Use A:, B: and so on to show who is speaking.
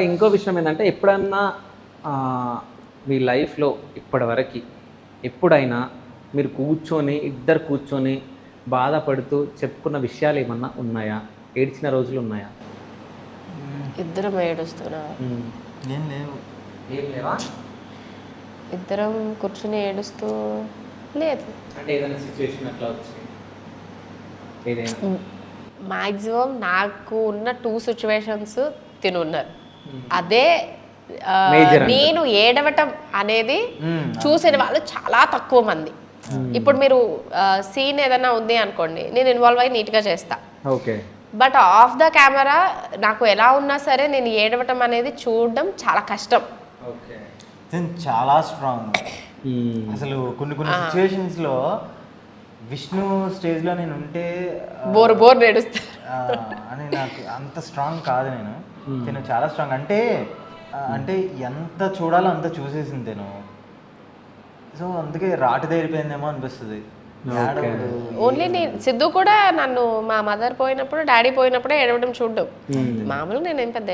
A: ఇంకో విషయం ఏంటంటే ఎప్పుడన్నా ఆ, మీ లైఫ్లో ఇప్పటివరకు ఎప్పుడైనా మీరు ఇద్దరు కూర్చొని బాధపడుతూ చెప్పుకున్న విషయాలు ఏమన్నా ఉన్నాయా? ఏడ్చిన రోజులు ఉన్నాయా?
B: ఇద్దరం ఏడుస్తున్నా.
C: ఏం లేవు.
A: ఏం లేవా?
B: ఇద్దరం కూర్చుని ఏడుస్తూ లేదు.
A: అంటే ఏదైనా సిచ్యువేషన్ అట్లా వచ్చి ఏదైనా
B: మ్యాక్సిమం నాకు ఉన్న 2 సిచ్యువేషన్స్ తినున్నారు. అదే
A: Major
B: నేను ఏడవటం అనేది చూసిన వాళ్ళు చాలా తక్కువ మంది. ఇప్పుడు మీరు సీన్ ఏదైనా ఉంది అనుకోండి, నేను ఇన్వాల్వ్ అయ్యి నీట్గా చేస్తా.
A: Okay.
B: But of the camera నాకు ఎలా ఉన్నా సరే నేను ఏడవటం అనేది చూడడం చాలా కష్టం.
A: ఓకే.
C: చాలా స్ట్రాంగ్. అసలు కొన్ని సిచ్యువేషన్స్లో విష్ణు స్టేజ్లో నేను ఉంటే
B: బోర్ నేడుస్తా
C: అని నాకు అంత స్ట్రాంగ్ కాదు. నేను చాలా స్ట్రాంగ్. అంటే ఎంత చూడాలో అంత చూసేసింది నేను. సో అందుకే రాటు తేరిపోయిందేమో అనిపిస్తుంది.
B: ఓన్లీ నేను సిద్ధు కూడా నన్ను మా మదర్ పోయినప్పుడు డాడీ పోయినప్పుడే ఏడవడం చూడడం. మామూలుగా నేను ఏం పెద్ద